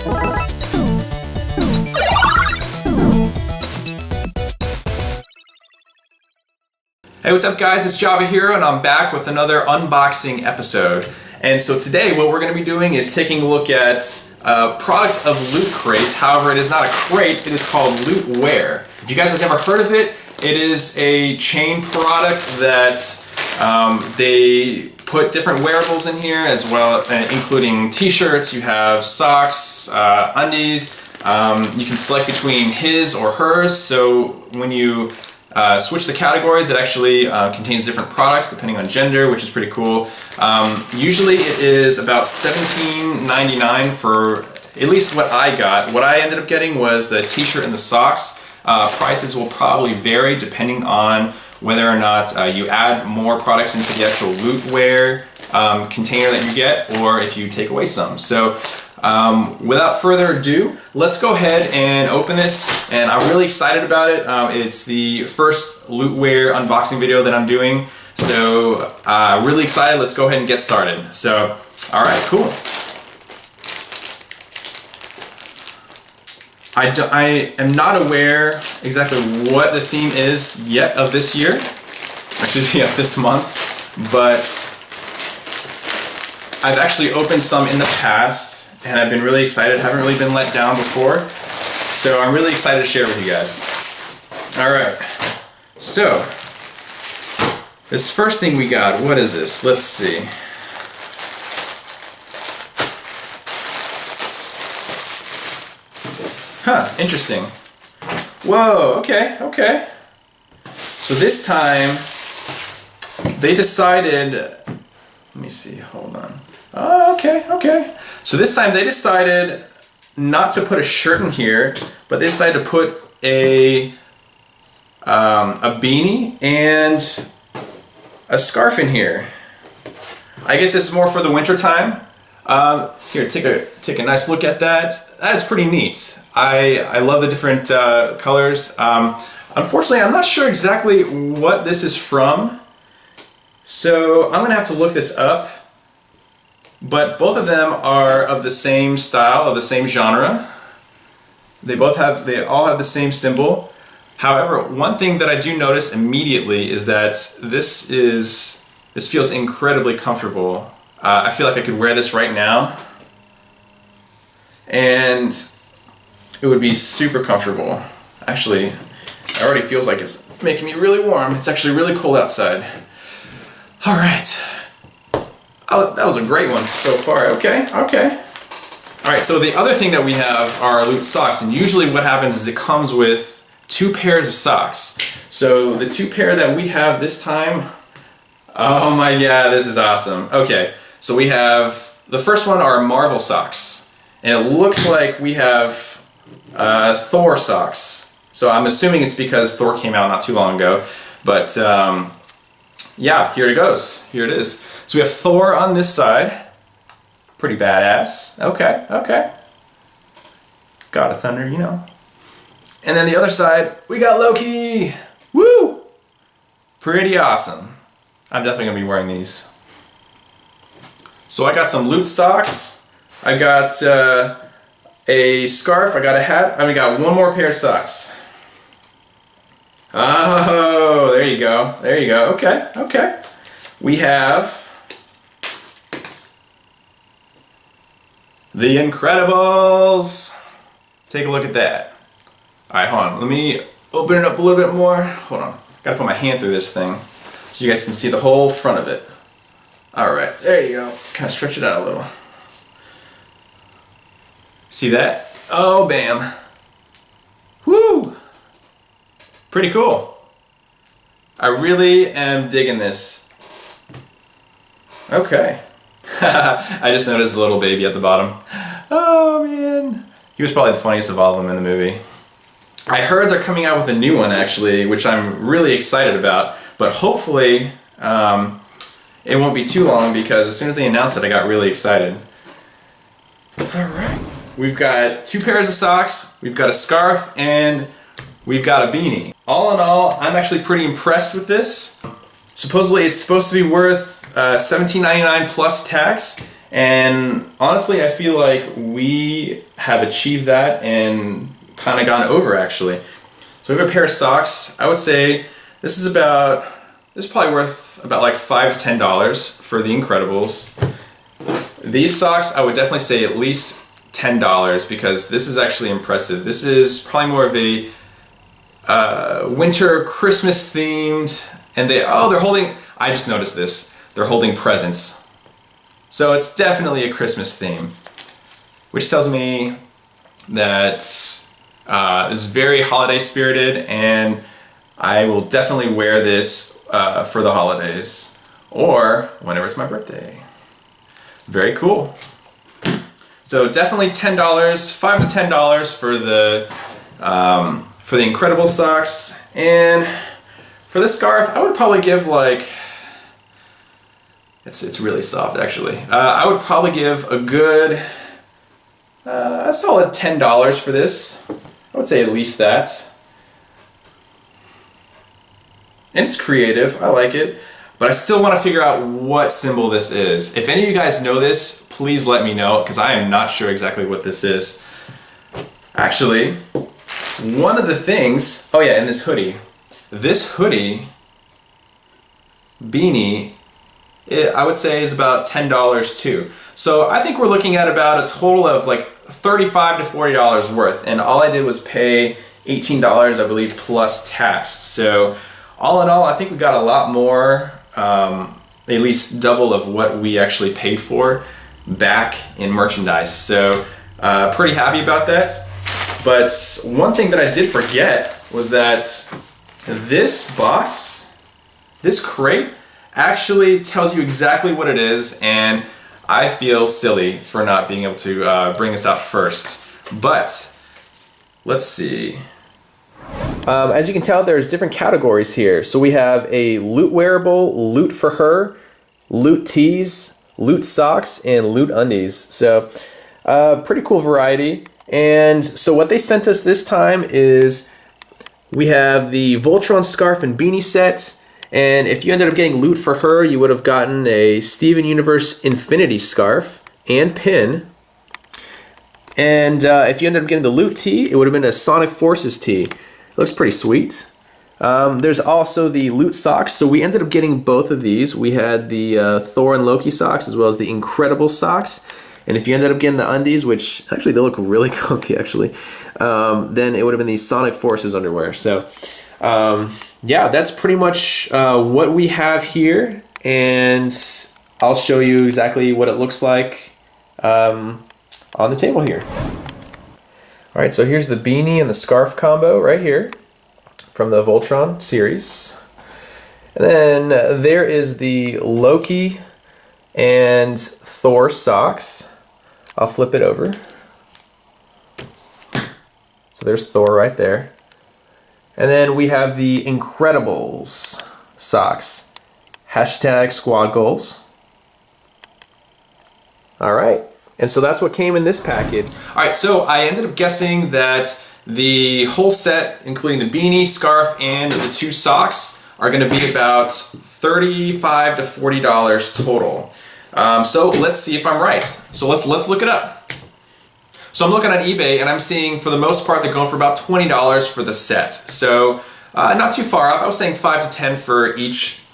Hey, what's up guys? It's Java here and I'm back with another unboxing episode. And so today what we're going to be doing is taking a look at a product of Loot Crate. However, it is not a crate, it is called Loot Wear. If you guys have never heard of it, it is a chain product that they put different wearables in here as well, including t-shirts, you have socks, undies. You can select between his or hers, so when you switch the categories, it actually contains different products depending on gender, which is pretty cool. Usually it is about $17.99 for at least what I got. What I ended up getting was the t-shirt and the socks. Prices will probably vary depending on whether or not you add more products into the actual Loot Wear container that you get, or if you take away some. So without further ado, let's go ahead and open this, and I'm really excited about it. It's the first Loot Wear unboxing video that I'm doing, so really excited. Let's go ahead and get started. So, alright, cool. I am not aware exactly what the theme is yet of this year, actually of this month, but I've actually opened some in the past and I've been really excited. Haven't really been let down before, so I'm really excited to share with you guys. Alright, so this first thing we got, what is this? Let's see. Huh, interesting. Whoa, okay. So this time, they decided, let me see, hold on. Oh, okay. So this time they decided not to put a shirt in here, but they decided to put a beanie and a scarf in here. I guess it's more for the winter time. Here, take a nice look at that. That is pretty neat. I love the different colors. Unfortunately, I'm not sure exactly what this is from, so I'm gonna have to look this up. But both of them are of the same style, of the same genre. They all have the same symbol. However, one thing that I do notice immediately is that this feels incredibly comfortable. I feel like I could wear this right now, and it would be super comfortable. Actually, it already feels like it's making me really warm. It's actually really cold outside. All right. Oh, that was a great one so far. Okay. All right, so the other thing that we have are Loot socks, and usually what happens is it comes with 2 pairs of socks. So the 2 pair that we have this time, oh my god, this is awesome. Okay, so we have, the first one are Marvel socks, and it looks like we have Thor socks. So I'm assuming it's because Thor came out not too long ago, but yeah, here it goes. Here it is. So we have Thor on this side. Pretty badass. Okay. God of Thunder, you know. And then the other side, we got Loki. Woo! Pretty awesome. I'm definitely gonna be wearing these. So I got some Loot socks. I got a scarf. I got a hat. And we got one more pair of socks. Oh, there you go. Okay. We have The Incredibles. Take a look at that. Alright, hold on. Let me open it up a little bit more. Hold on. Gotta put my hand through this thing so you guys can see the whole front of it. Alright, there you go. Kind of stretch it out a little. See that? Oh, bam. Woo! Pretty cool. I really am digging this. Okay. I just noticed the little baby at the bottom. Oh man. He was probably the funniest of all of them in the movie. I heard they're coming out with a new one actually, which I'm really excited about, but hopefully it won't be too long, because as soon as they announced it I got really excited. Alright. We've got 2 pairs of socks, we've got a scarf, and we've got a beanie. All in all, I'm actually pretty impressed with this. Supposedly it's supposed to be worth $17.99 plus tax, And honestly, I feel like we have achieved that and kind of gone over actually. So we have a pair of socks. I would say this is probably worth about like $5 to $10 for the Incredibles. These socks, I would definitely say at least $10 because this is actually impressive. This is probably more of a winter Christmas themed, and they're holding, I just noticed this, they're holding presents. So it's definitely a Christmas theme, which tells me that this is very holiday spirited, and I will definitely wear this for the holidays or whenever it's my birthday. Very cool. So definitely $10, $5 to $10 for the Incredible socks. And for this scarf, I would probably give like, it's really soft actually. I would probably give a good, a solid $10 for this. I would say at least that. And it's creative, I like it. But I still want to figure out what symbol this is. If any of you guys know this, please let me know, because I am not sure exactly what this is. Actually, one of the things, oh yeah, and this hoodie. This hoodie, beanie, I would say is about $10 too. So I think we're looking at about a total of like $35 to $40 worth. And all I did was pay $18, I believe, plus tax. So all in all, I think we got a lot more, at least double of what we actually paid for back in merchandise. So pretty happy about that. But one thing that I did forget was that this box, this crate, actually tells you exactly what it is, and I feel silly for not being able to bring this out first. But let's see. As you can tell, there's different categories here. So we have a loot wearable, loot for her, loot tees, loot socks, and loot undies. So pretty cool variety. And so what they sent us this time is we have the Voltron scarf and beanie set. And if you ended up getting loot for her, you would have gotten a Steven Universe Infinity scarf and pin. And if you ended up getting the loot tee, it would have been a Sonic Forces tee. It looks pretty sweet. There's also the loot socks. So we ended up getting both of these. We had the Thor and Loki socks as well as the Incredible socks. And if you ended up getting the undies, which actually they look really comfy actually, then it would have been the Sonic Forces underwear. So yeah, that's pretty much what we have here. And I'll show you exactly what it looks like on the table here. All right, so here's the beanie and the scarf combo right here from the Voltron series. And then there is the Loki and Thor socks. I'll flip it over. So there's Thor right there. And then we have the Incredibles socks. Hashtag squad goals. All right. And so that's what came in this package. All right, so I ended up guessing that the whole set, including the beanie, scarf, and the two socks, are gonna be about $35 to $40 total. So let's see if I'm right. So let's look it up. So I'm looking on eBay and I'm seeing for the most part they're going for about $20 for the set. So not too far off. I was saying $5 to $10 for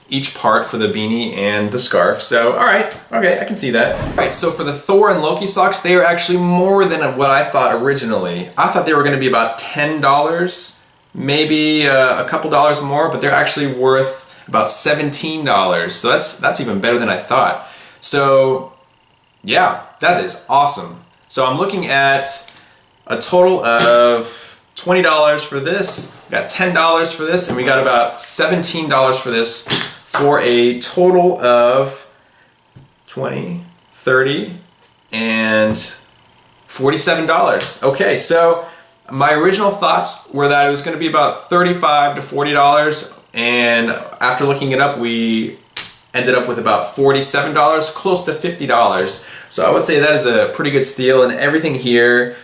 each part for the beanie and the scarf. So all right, okay, I can see that. All right, so for the Thor and Loki socks, they are actually more than what I thought originally. I thought they were gonna be about $10, maybe a couple dollars more, but they're actually worth about $17. So that's even better than I thought. So yeah, that is awesome. So I'm looking at a total of $20 for this, we got $10 for this, and we got about $17 for this, for a total of 20, 30, and $47. Okay, so my original thoughts were that it was going to be about $35 to $40, and after looking it up, we ended up with about $47, close to $50. So I would say that is a pretty good steal, and everything here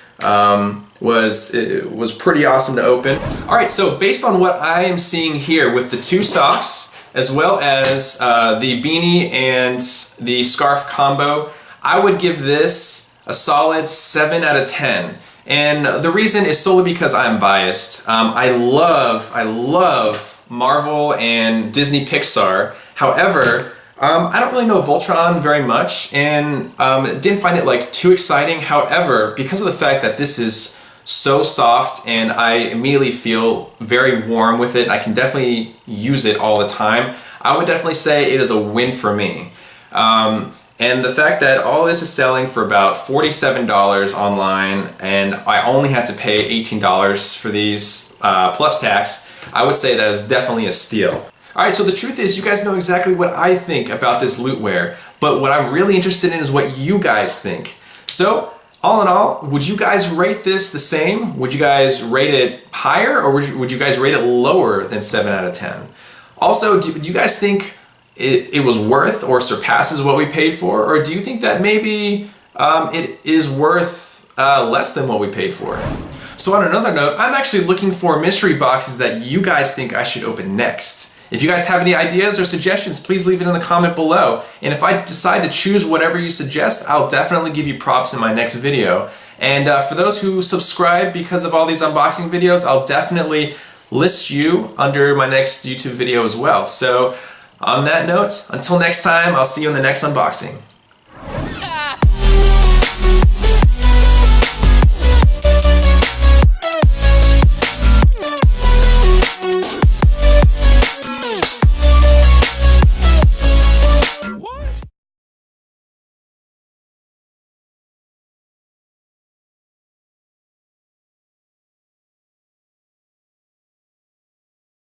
was pretty awesome to open. All right, so based on what I am seeing here with the two socks, as well as the beanie and the scarf combo, I would give this a solid 7 out of 10. And the reason is solely because I'm biased. I love Marvel and Disney Pixar. However, I don't really know Voltron very much, and didn't find it like too exciting. However, because of the fact that this is so soft and I immediately feel very warm with it, I can definitely use it all the time, I would definitely say it is a win for me. And the fact that all this is selling for about $47 online, and I only had to pay $18 for these plus tax, I would say that is definitely a steal. Alright, so the truth is, you guys know exactly what I think about this lootwear, but what I'm really interested in is what you guys think. So, all in all, would you guys rate this the same? Would you guys rate it higher, or would you guys rate it lower than 7 out of 10? Also, do you guys think it was worth or surpasses what we paid for, or do you think that maybe it is worth less than what we paid for? So on another note, I'm actually looking for mystery boxes that you guys think I should open next. If you guys have any ideas or suggestions, please leave it in the comment below. And if I decide to choose whatever you suggest, I'll definitely give you props in my next video. And for those who subscribe because of all these unboxing videos, I'll definitely list you under my next YouTube video as well. So on that note, until next time, I'll see you in the next unboxing.